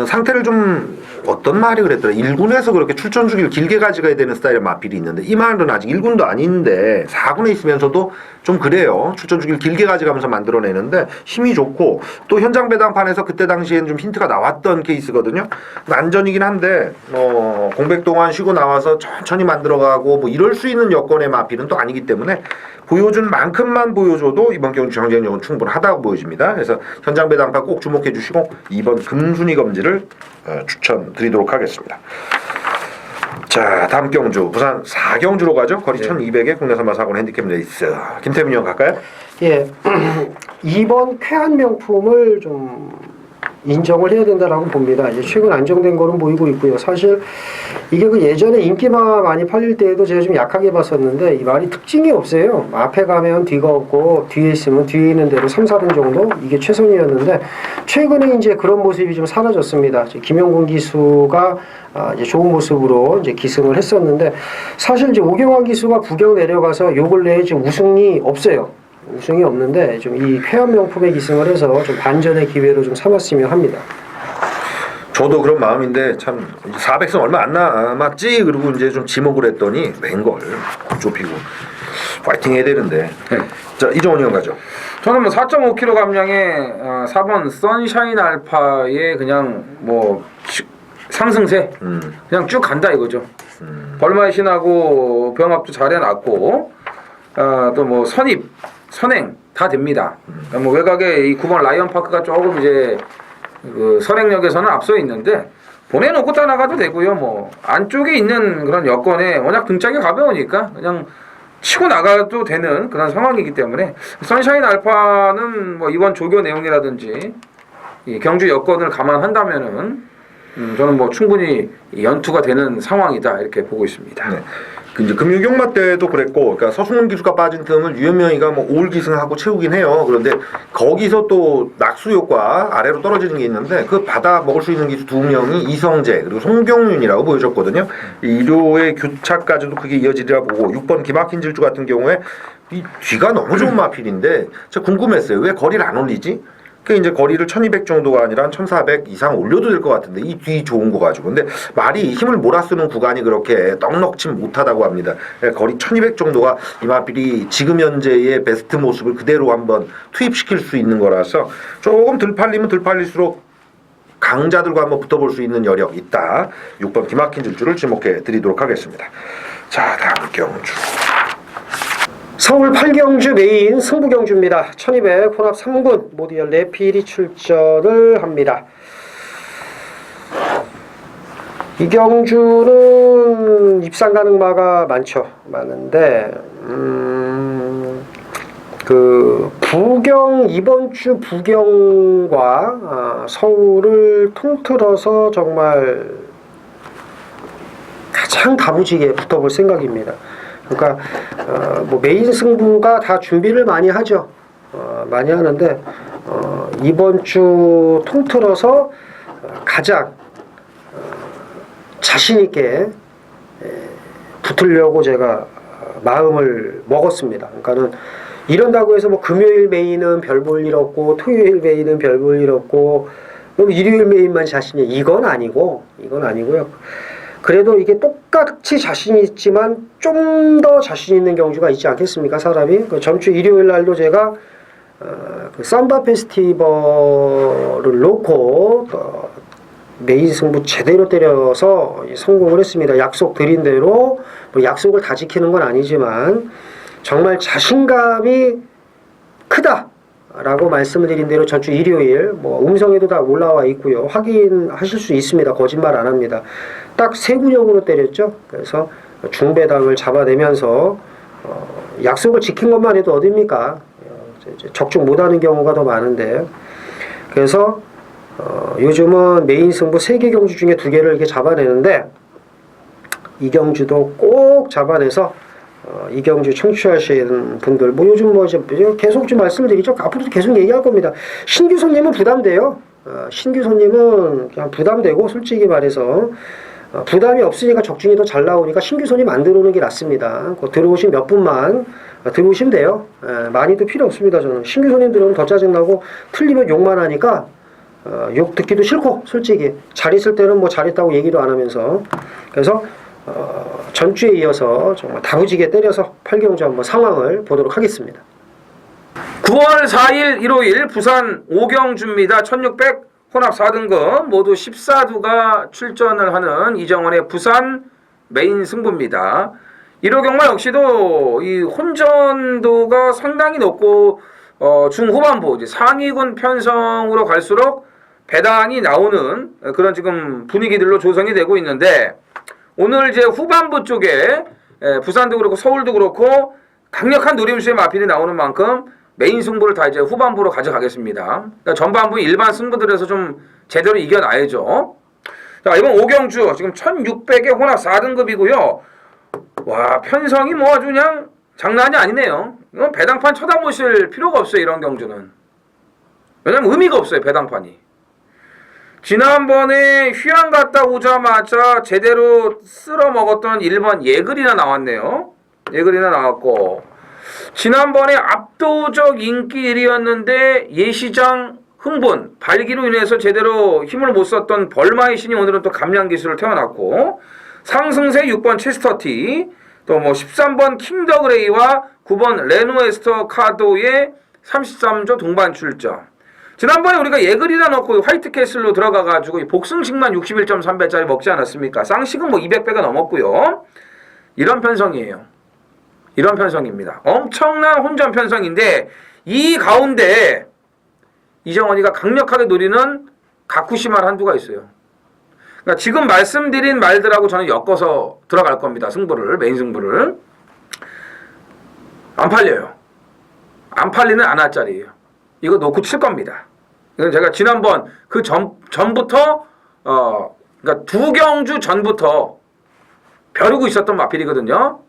상태를 좀 어떤 말이 그랬더라. 1군에서 그렇게 출전 주기를 길게 가져가야 되는 스타일의 마필이 있는데 이 말은 아직 1군도 아닌데 4군에 있으면서도 좀 그래요. 출전 주기를 길게 가져가면서 만들어내는데 힘이 좋고 또 현장 배당판에서 그때 당시에는 좀 힌트가 나왔던 케이스거든요. 안전이긴 한데 공백 동안 쉬고 나와서 천천히 만들어가고 뭐 이럴 수 있는 여건의 마필은 또 아니기 때문에 보여준 만큼만 보여줘도 이번 경주 경쟁력은 충분하다고 보여집니다. 그래서 현장 배당판 꼭 주목해 주시고 2번 금순위 검지를 추천드리도록 하겠습니다. 자, 다음 경주 부산 4경주로 가죠. 거리 1200의 국내산마 4권 핸디캡 레이스. 김태민 의원 갈까요? 예, 2번 쾌한 명품을 좀 인정을 해야 된다라고 봅니다. 이제 최근 안정된 거는 보이고 있고요. 사실 이게 그 예전에 인기마 많이 팔릴 때에도 제가 좀 약하게 봤었는데 이 말이 특징이 없어요. 앞에 가면 뒤가 없고 뒤에 있으면 뒤에 있는 대로 3, 4등 정도 이게 최선이었는데 최근에 이제 그런 모습이 좀 사라졌습니다. 김영곤 기수가 이제 좋은 모습으로 이제 기승을 했었는데 사실 이제 오경환 기수가 부경 내려가서 요 근래에 지금 우승이 없어요. 우승이 없는데 좀 이 쾌한 명품에 기승을 해서 좀 반전의 기회로 좀 삼았으면 합니다. 저도 그런 마음인데 참 400선 얼마 안 남았지 그리고 이제 좀 지목을 했더니 웬걸 좁히고 파이팅 해야 되는데. 자, 이정원 의원 가죠. 저는 뭐 4.5kg 감량의 4번 선샤인 알파의 그냥 뭐 상승세 그냥 쭉 간다 이거죠. 벌마의 신하고 병합도 잘 해놨고 또 뭐 선입 선행 다 됩니다. 뭐 외곽에 이 9번 라이언파크가 조금 이제 그 선행력에서는 앞서 있는데 보내놓고 따라가도 되고요. 뭐 안쪽에 있는 그런 여건에 워낙 등짝이 가벼우니까 그냥 치고 나가도 되는 그런 상황이기 때문에 선샤인 알파는 뭐 이번 조교 내용이라든지 이 경주 여건을 감안한다면은 저는 뭐 충분히 연투가 되는 상황이다 이렇게 보고 있습니다. 네. 그 이제 금융경마 때도 그랬고, 그러니까 서승훈 기수가 빠진 틈을 유현명이가 뭐 5월 기승하고 채우긴 해요. 그런데 거기서 또 낙수 효과 아래로 떨어지는 게 있는데 그 받아 먹을 수 있는 기수 2명이 이성재 그리고 송경윤이라고 보여졌거든요. 이 일요의 교차까지도 그게 이어지리라 보고 6번 기막힌 질주 같은 경우에 이 뒤가 너무 좋은 마필인데 제가 궁금했어요. 왜 거리를 안 올리지? 그 이제 거리를 1200 정도가 아니라 1400 이상 올려도 될 것 같은데 이 뒤 좋은 거 가지고 근데 말이 힘을 몰아쓰는 구간이 그렇게 넉넉지 못하다고 합니다. 거리 1200 정도가 이마필이 지금 현재의 베스트 모습을 그대로 한번 투입시킬 수 있는 거라서 조금 덜 팔리면 덜 팔릴수록 강자들과 한번 붙어볼 수 있는 여력 있다. 6번 기막힌 질주를 지목해 드리도록 하겠습니다. 자, 다음 경주. 서울 8경주 메인 승부경주입니다. 1200 혼합 3군 모두 14필이 출전을 합니다. 이 경주는 입상 가능마가 많은데 그 부경 이번 주 부경과 서울을 통틀어서 정말 가장 다부지게 붙어볼 생각입니다. 그러니까 뭐 메인 승부가 다 준비를 많이 하죠. 많이 하는데 이번 주 통틀어서 가장 자신 있게 붙으려고 제가 마음을 먹었습니다. 그러니까는 이런다고 해서 뭐 금요일 메인은 별 볼 일 없고 토요일 메인은 별 볼 일 없고 그럼 일요일 메인만 자신이 이건 아니고요. 그래도 이게 똑같이 자신 있지만 좀 더 자신 있는 경주가 있지 않겠습니까, 사람이? 그 전주 일요일 날도 제가 그 삼바 페스티벌을 놓고 메인 승부 제대로 때려서 성공을 했습니다. 약속 드린 대로 뭐 약속을 다 지키는 건 아니지만 정말 자신감이 크다라고 말씀을 드린 대로 전주 일요일 뭐 음성에도 다 올라와 있고요. 확인하실 수 있습니다. 거짓말 안 합니다. 딱 3구역으로 때렸죠. 그래서 중배당을 잡아내면서 약속을 지킨 것만 해도 어딥니까? 적중 못하는 경우가 더 많은데 그래서 요즘은 메인 승부 3개 경주 중에 2개를 이렇게 잡아내는데 이 경주도 꼭 잡아내서 이 경주 청취하시는 분들 뭐 요즘 뭐 계속 좀 말씀을 드리죠. 앞으로도 계속 얘기할 겁니다. 신규 손님은 부담돼요. 신규 손님은 그냥 부담되고 솔직히 말해서 부담이 없으니까 적중이 더 잘 나오니까 신규 손님 안 들어오는 게 낫습니다. 들어오신 몇 분만 들어오시면 돼요. 많이도 필요 없습니다. 저는 신규 손님 들어오면 더 짜증나고 틀리면 욕만 하니까 욕 듣기도 싫고 솔직히 잘 있을 때는 뭐 잘했다고 얘기도 안 하면서 그래서 전주에 이어서 정말 다부지게 때려서 8경주 한번 상황을 보도록 하겠습니다. 9월 4일 일요일 부산 5경주입니다. 1600 혼합 4등급 모두 14두가 출전을 하는 이정원의 부산 메인 승부입니다. 1호 경마 역시도 이 혼전도가 상당히 높고 중후반부 이제 상위군 편성으로 갈수록 배당이 나오는 그런 지금 분위기들로 조성이 되고 있는데 오늘 이제 후반부 쪽에 부산도 그렇고 서울도 그렇고 강력한 노림수의 마필이 나오는 만큼 메인 승부를 다 이제 후반부로 가져가겠습니다. 그러니까 전반부 일반 승부들에서 좀 제대로 이겨놔야죠. 자, 이번 5경주 지금 1600의 혼합 4등급이고요. 와, 편성이 뭐 아주 그냥 장난이 아니네요. 이건 배당판 쳐다보실 필요가 없어요, 이런 경주는. 왜냐면 의미가 없어요, 배당판이. 지난번에 휴양 갔다 오자마자 제대로 쓸어 먹었던 1번 예글이나 나왔네요. 예글이나 나왔고 지난번에 압도적 인기 1위였는데 예시장 흥분, 발기로 인해서 제대로 힘을 못 썼던 벌마의 신이 오늘은 또 감량 기술을 태어났고 상승세 6번 체스터티 또 뭐 13번 킹더그레이와 9번 레노에스터 카도의 33조 동반 출전. 지난번에 우리가 예글이나 넣고 화이트캐슬로 들어가가지고 복승식만 61.3배짜리 먹지 않았습니까? 쌍식은 뭐 200배가 넘었고요. 이런 편성이에요. 이런 편성입니다. 엄청난 혼전 편성인데 이 가운데 이정원이가 강력하게 노리는 가쿠시마를 한두가 있어요. 그러니까 지금 말씀드린 말들하고 저는 엮어서 들어갈 겁니다. 승부를, 메인 승부를. 안 팔려요. 안 팔리는 안하짜리예요. 이거 놓고 칠 겁니다. 이건 제가 지난번 그 전부터 그러니까 두 경주 전부터 벼르고 있었던 마필이거든요.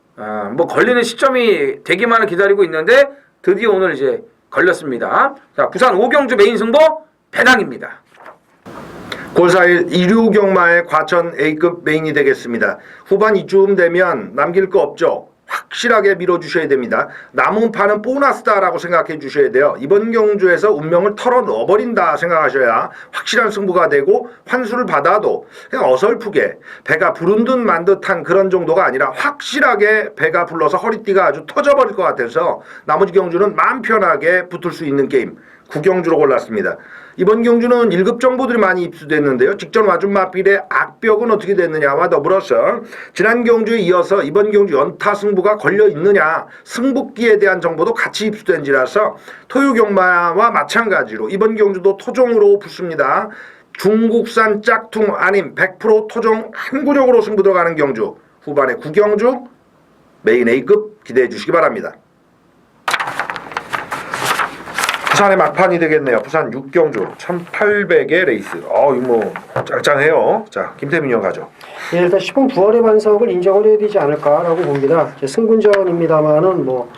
뭐 걸리는 시점이 되기만을 기다리고 있는데 드디어 오늘 이제 걸렸습니다. 자, 부산 5경주 메인 승부 배당입니다. 9월 4일 일요경마의 과천 A급 메인이 되겠습니다. 후반 이쯤 되면 남길 거 없죠. 확실하게 밀어주셔야 됩니다. 남은 판은 보너스다라고 생각해 주셔야 돼요. 이번 경주에서 운명을 털어 넣어버린다 생각하셔야 확실한 승부가 되고 환수를 받아도 그냥 어설프게 배가 부른 듯 만 듯한 그런 정도가 아니라 확실하게 배가 불러서 허리띠가 아주 터져버릴 것 같아서 나머지 경주는 마음 편하게 붙을 수 있는 게임 9경주로 골랐습니다. 이번 경주는 1급 정보들이 많이 입수됐는데요. 직전 와준 마필의 악벽은 어떻게 됐느냐와 더불어서 지난 경주에 이어서 이번 경주 연타 승부가 걸려 있느냐 승부기에 대한 정보도 같이 입수된지라서 토요경마와 마찬가지로 이번 경주도 토종으로 붙습니다. 중국산 짝퉁 아닌 100% 토종 항구적으로 승부 들어가는 경주 후반에 9경주 메인 A급 기대해 주시기 바랍니다. 부산의 막판이 되겠네요. 부산 6경주 1800의 레이스. 이거 뭐 짱짱해요. 자, 김태민 형 가죠. 예, 일단 10번 9월의 반석을 인정을 해야 되지 않을까라고 봅니다. 승군전입니다만은 뭐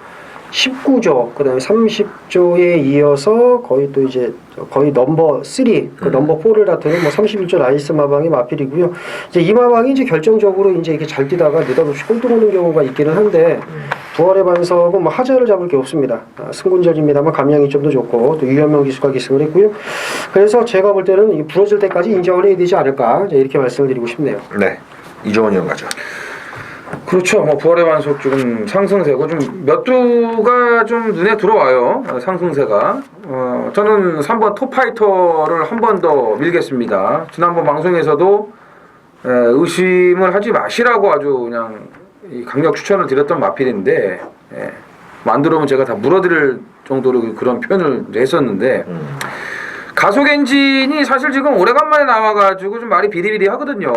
19조, 그다음에 30조에 이어서 거의 또 이제 거의 넘버 3, 그 넘버 4를 다투는 뭐 31조 라이스 마방의 마필이고요. 이제 이 마방이 이제 결정적으로 이제 이렇게 잘 뛰다가 느닷없이 꼴등하는 경우가 있기는 한데 9월의 반석은 뭐 하자를 잡을 게 없습니다. 승군전입니다만 감량이 좀 더 좋고 또 유현명 기수가 기승을 했고요. 그래서 제가 볼 때는 이 부러질 때까지 인정을 해야 되지 않을까 이렇게 말씀을 드리고 싶네요. 네, 이정원 형 가죠. 그렇죠. 뭐 부활의 반석 지금 상승세고 좀 몇 두가 좀 눈에 들어와요. 상승세가. 저는 3번 톱파이터를 한 번 더 밀겠습니다. 지난번 방송에서도 의심을 하지 마시라고 아주 그냥 강력 추천을 드렸던 마필인데 만들어면 제가 다 물어드릴 정도로 그런 표현을 했었는데 가속 엔진이 사실 지금 오래간만에 나와가지고 좀 말이 비리비리하거든요.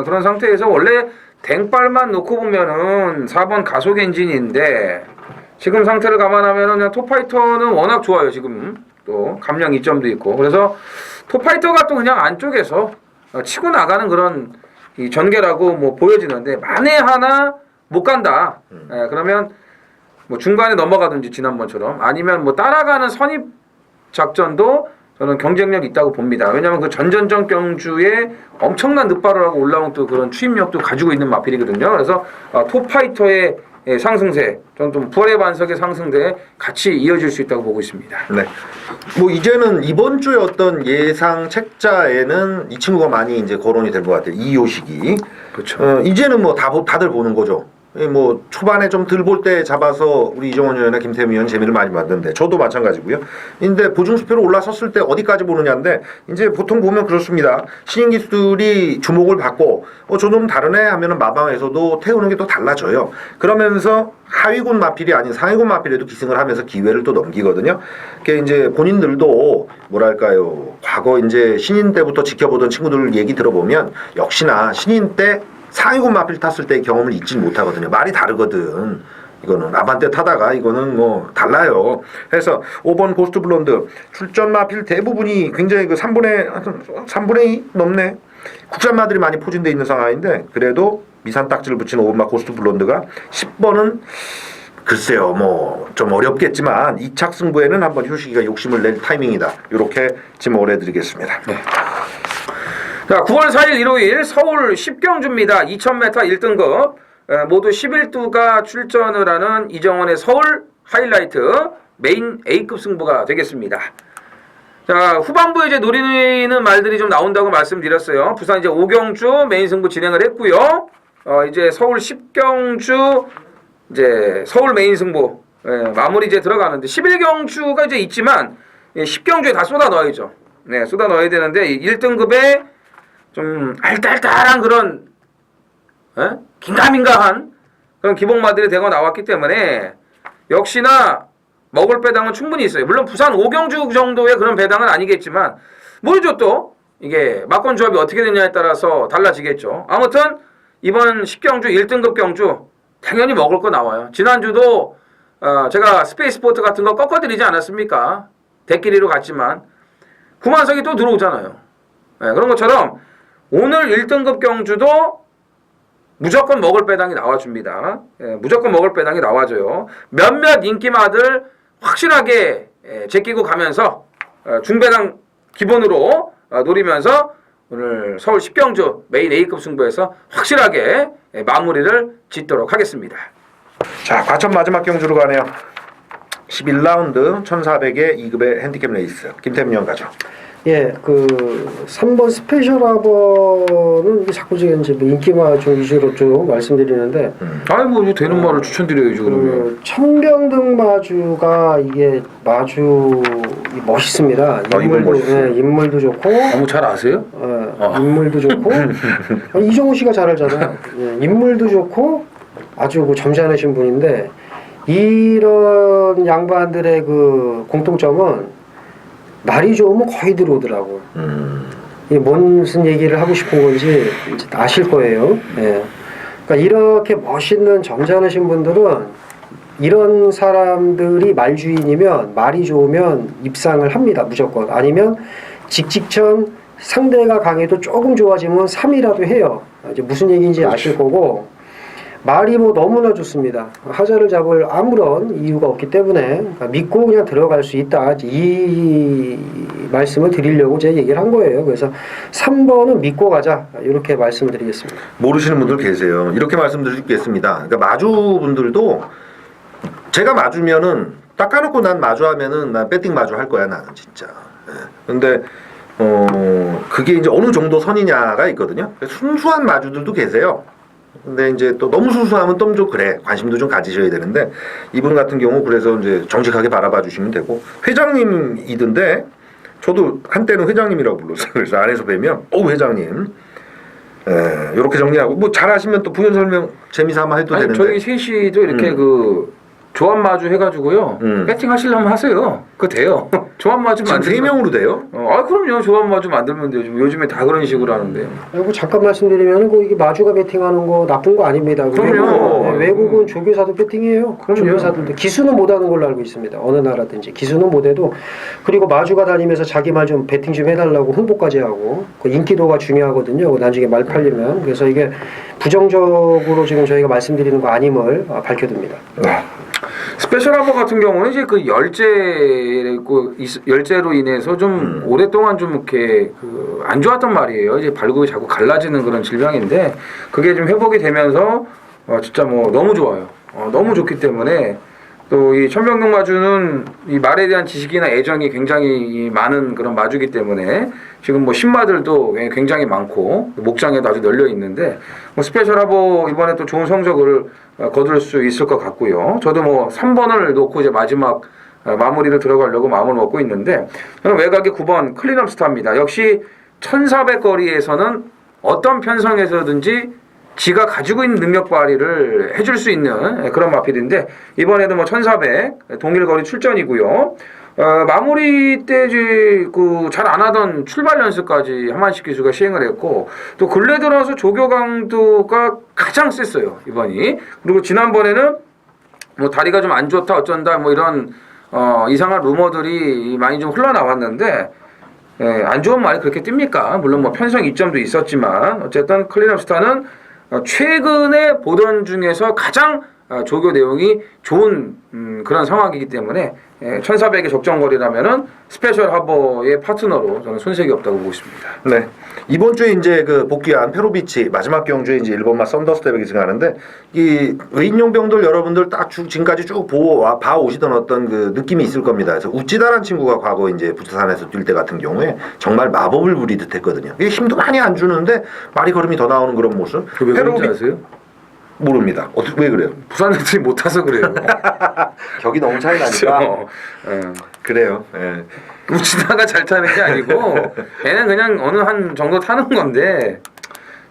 그런 상태에서 원래 댕빨만 놓고 보면은 4번 가속 엔진인데 지금 상태를 감안하면은 그냥 톱파이터는 워낙 좋아요. 지금 또 감량 2점도 있고 그래서 톱파이터가 또 그냥 안쪽에서 치고 나가는 그런 이 전개라고 뭐 보여지는데 만에 하나 못 간다. 그러면 뭐 중간에 넘어가든지 지난번처럼 아니면 뭐 따라가는 선입 작전도 저는 경쟁력 있다고 봅니다. 왜냐하면 그 전전전 경주에 엄청난 늑발을 하고 올라온 또 그런 추임력도 가지고 있는 마필이거든요. 그래서 톱파이터의 상승세, 저는 좀 부활의 반석의 상승세 같이 이어질 수 있다고 보고 있습니다. 네. 뭐 이제는 이번 주에 어떤 예상 책자에는 이 친구가 많이 이제 거론이 될 것 같아요. 이요식이. 그렇죠. 이제는 뭐 다들 보는 거죠. 뭐 초반에 좀 덜 볼 때 잡아서 우리 이정원 의원이나 김태민 의원 재미를 많이 봤는데 저도 마찬가지고요. 근데 보증수표로 올라섰을 때 어디까지 보느냐인데 이제 보통 보면 그렇습니다. 신인 기술이 주목을 받고 저놈 다르네 하면은 마방에서도 태우는 게 또 달라져요. 그러면서 하위군 마필이 아닌 상위군 마필에도 기승을 하면서 기회를 또 넘기거든요. 그게 이제 본인들도 뭐랄까요, 과거 이제 신인 때부터 지켜보던 친구들 얘기 들어보면 역시나 신인 때 상위군 마필 탔을 때의 경험을 잊지 못하거든요. 말이 다르거든. 이거는 아반떼 타다가 이거는 뭐 달라요. 그래서 5번 고스트 블론드 출전 마필 대부분이 굉장히 그 3분의 2 넘네. 국산마들이 많이 포진되어 있는 상황인데 그래도 미산 딱지를 붙인 5번 고스트 블론드가 10번은 글쎄요, 뭐 좀 어렵겠지만 2착 승부에는 한번 효식이가 욕심을 낼 타이밍이다. 이렇게 지목을 해드리겠습니다. 네. 자, 9월 4일 일요일 서울 10경주입니다. 2000m 1등급 모두 11두가 출전을 하는 이정원의 서울 하이라이트 메인 A급 승부가 되겠습니다. 자, 후반부에 이제 노리는 말들이 좀 나온다고 말씀드렸어요. 부산 이제 5경주 메인 승부 진행을 했고요. 이제 서울 10경주 이제 서울 메인 승부 마무리 이제 들어가는데 11경주가 이제 있지만 10경주에 다 쏟아 넣어야죠. 네, 쏟아 넣어야 되는데 1등급에 좀 알딸딸한 그런 긴가민가한 그런 기복마들이 대거 나왔기 때문에 역시나 먹을 배당은 충분히 있어요. 물론 부산 5경주 정도의 그런 배당은 아니겠지만 모르죠. 또 이게 막권 조합이 어떻게 되냐에 따라서 달라지겠죠. 아무튼 이번 10경주 1등급 경주 당연히 먹을 거 나와요. 지난주도 제가 스페이스포트 같은 거 꺾어드리지 않았습니까? 대끼리로 갔지만 9만석이 또 들어오잖아요. 예, 그런 것처럼 오늘 1등급 경주도 무조건 먹을 배당이 나와줍니다. 예, 무조건 먹을 배당이 나와줘요. 몇몇 인기마들 확실하게 제끼고 가면서 중배당 기본으로 노리면서 오늘 서울 10경주 메인 A급 승부에서 확실하게 마무리를 짓도록 하겠습니다. 자, 과천 마지막 경주로 가네요. 11라운드 1400의 2급의 핸디캡 레이스. 김태민 형 가죠. 예, 그 3번 스페셜 하버는 자꾸 지금 이제 인기마 좀 위주로 좀 말씀드리는데 아이 뭐 이거 되는 말을 추천드려야죠. 그러면. 그 천병등 마주가 이게 마주 멋있습니다. 이분 멋있어요. 예, 인물도 좋고 너무 잘 아세요? 인물도 좋고 이종우 씨가 잘 알잖아요. 예, 인물도 좋고 아주 그 점잖으신 분인데 이런 양반들의 그 공통점은 날이 좋으면 거의 들어오더라고요. 이게 무슨 얘기를 하고 싶은 건지 이제 아실 거예요. 예. 그러니까 이렇게 멋있는 점잖으신 분들은 이런 사람들이 말주인이면 말이 좋으면 입상을 합니다. 무조건. 아니면 직직전 상대가 강해도 조금 좋아지면 3이라도 해요. 이제 무슨 얘기인지 아실 거고 말이 뭐 너무나 좋습니다. 하자를 잡을 아무런 이유가 없기 때문에 믿고 그냥 들어갈 수 있다. 이 말씀을 드리려고 제가 얘기를 한 거예요. 그래서 3번은 믿고 가자. 이렇게 말씀드리겠습니다. 모르시는 분들 계세요. 이렇게 말씀드리겠습니다. 그러니까 마주분들도 제가 마주면은 딱 까놓고 난 마주하면은 난 배팅 마주 할 거야 나는 진짜. 예. 근데 그게 이제 어느 정도 선이냐가 있거든요. 순수한 마주들도 계세요. 근데 이제 또 너무 순수하면 좀 그래 관심도 좀 가지셔야 되는데 이분 같은 경우 그래서 이제 정직하게 바라봐 주시면 되고 회장님이던데 저도 한때는 회장님이라고 불렀어요. 그래서 안에서 뵈면 회장님 이렇게 정리하고 뭐 잘하시면 또 부연 설명 재미삼아 해도 아니, 되는데 저희 셋이도 이렇게 그 조합 마주 해가지고요. 배팅 하시려면 하세요. 그거 돼요. 조합 마주 지금 만들면 3명으로 돼요? 그럼요. 조합 마주 만들면 돼요. 요즘에 다 그런 식으로 하는데요. 그리고 잠깐 말씀드리면 이게 마주가 배팅하는 거 나쁜 거 아닙니다. 그럼요. 외국은 조교사도 배팅해요. 그럼요. 조교사들도 기수는 못하는 걸로 알고 있습니다. 어느 나라든지 기수는 못해도 그리고 마주가 다니면서 자기 말 좀 배팅 좀 해달라고 홍보까지 하고 그 인기도가 중요하거든요. 나중에 말 팔리면 그래서 이게 부정적으로 지금 저희가 말씀드리는 거 아님을 밝혀둡니다. 스페셜 하버 같은 경우는 이제 그 열재로 인해서 좀 오랫동안 좀 이렇게 그 안 좋았던 말이에요. 이제 발굽이 자꾸 갈라지는 그런 질병인데 그게 좀 회복이 되면서 진짜 뭐 너무 좋아요. 너무 좋기 때문에 또 이 천병동 마주는 이 말에 대한 지식이나 애정이 굉장히 많은 그런 마주기 때문에 지금 뭐 신마들도 굉장히 많고 목장에도 아주 널려 있는데 뭐 스페셜 하버 이번에 또 좋은 성적을 거둘 수 있을 것 같고요. 저도 뭐 3번을 놓고 이제 마지막 마무리를 들어가려고 마음을 먹고 있는데 저는 외곽의 9번 클린업 스타입니다. 역시 1400 거리에서는 어떤 편성에서든지 지가 가지고 있는 능력 발휘를 해줄 수 있는 그런 마필인데 이번에도 뭐 1400 동일거리 출전이고요. 마무리 때 그 잘 안 하던 출발 연습까지 한만식 기수가 시행을 했고 또 근래 들어서 조교 강도가 가장 셌어요 이번이. 그리고 지난번에는 뭐 다리가 좀 안 좋다 어쩐다 뭐 이런 이상한 루머들이 많이 좀 흘러나왔는데 안 좋은 말이 그렇게 뜹니까? 물론 뭐 편성 이점도 있었지만 어쨌든 클린업 스타는 최근에 보던 중에서 가장 조교 내용이 좋은 그런 상황이기 때문에 1400의 적정거리라면은 스페셜 하버의 파트너로 저는 손색이 없다고 보고 있습니다. 네. 이번 주에 이제 그 복귀한 페로비치 마지막 경주에 이제 1번마 썬더스텝이 승하는데 이 외인용병들 여러분들 딱 지금까지 쭉 봐 오시던 어떤 그 느낌이 있을 겁니다. 그래서 우찌다란 친구가 과거 이제 부산에서 뛸 때 같은 경우에 정말 마법을 부리듯 했거든요. 이게 힘도 많이 안 주는데 말이 걸음이 더 나오는 그런 모습. 왜 그런지 아세요? 모릅니다. 왜 그래요? 부산 애들이 못 타서 그래요. 격이 너무 차이 나니까. 그래요. 예. 우치다가 잘 타는 게 아니고 얘는 그냥 어느 한 정도 타는 건데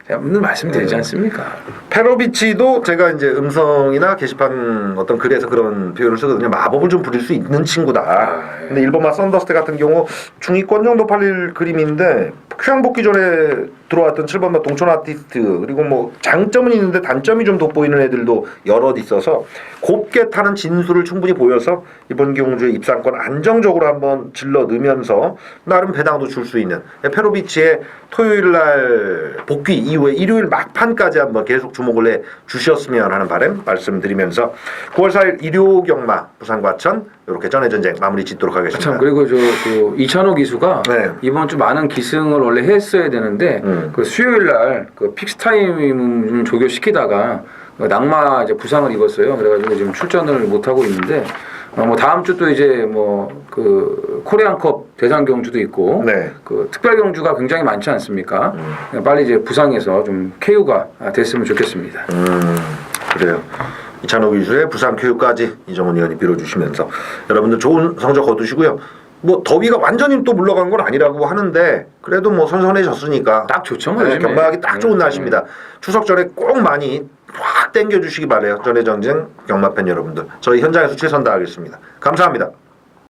제가 오늘 말씀드리지 않습니까? 페로비치도 제가 이제 음성이나 게시판 어떤 글에서 그런 표현을 쓰거든요. 마법을 좀 부릴 수 있는 친구다. 근데 일본마 썬더스테 같은 경우 중위권 정도 팔릴 그림인데 휴양 복귀 전에 들어왔던 7번마 동촌 아티스트 그리고 뭐 장점은 있는데 단점이 좀 돋보이는 애들도 여럿 있어서 곱게 타는 진수를 충분히 보여서 이번 경주의 입상권 안정적으로 한번 질러 넣으면서 나름 배당도 줄 수 있는 페로비치의 토요일 날 복귀 이후에 일요일 막판까지 한번 계속 주목을 해 주셨으면 하는 바람 말씀드리면서 9월 4일 일요 경마 부산 과천 이렇게 전해 전쟁 마무리 짓도록 하겠습니다. 참 그리고 그 이찬호 기수가 네. 이번 주 많은 기승을 원래 했어야 되는데 그 수요일 날그 픽스타임 좀 조교시키다가 그 낙마 이제 부상을 입었어요. 그래가지고 지금 출전을 못 하고 있는데 뭐 다음 주 또 이제 뭐 그 코리안컵 대상 경주도 있고 네. 그 특별 경주가 굉장히 많지 않습니까? 빨리 이제 부상해서 좀 KO가 됐으면 좋겠습니다. 그래요. 이찬호 기수의 부산 교육까지 이정훈 의원이 빌어주시면서 여러분들 좋은 성적 거두시고요. 뭐 더위가 완전히 또 물러간 건 아니라고 하는데 그래도 뭐 선선해졌으니까 딱 좋죠, 뭐 네, 요즘에. 경마하기 딱 좋은 날씨입니다. 추석 전에 꼭 많이 확 땡겨주시기 바래요. 전해전쟁 경마팬 여러분들. 저희 현장에서 최선 다하겠습니다. 감사합니다.